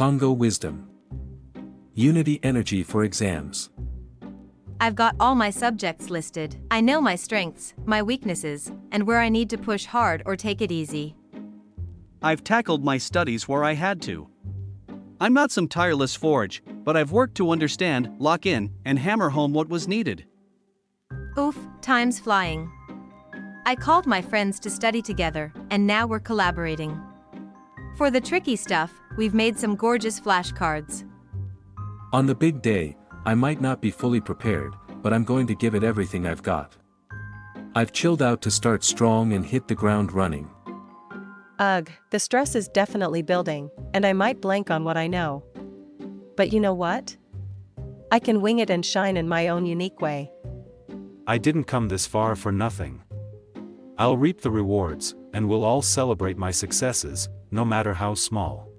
KONGO wisdom. Unity energy for exams. I've got all my subjects listed. I know my strengths, my weaknesses, and where I need to push hard or take it easy. I've tackled my studies where I had to. I'm not some tireless forge, but I've worked to understand, lock in, and hammer home what was needed. Oof, time's flying. I called my friends to study together, and now we're collaborating. For the tricky stuff, we've made some gorgeous flashcards. On the big day, I might not be fully prepared, but I'm going to give it everything I've got. I've chilled out to start strong and hit the ground running. Ugh, the stress is definitely building, and I might blank on what I know. But you know what? I can wing it and shine in my own unique way. I didn't come this far for nothing. I'll reap the rewards, and we'll all celebrate my successes, no matter how small.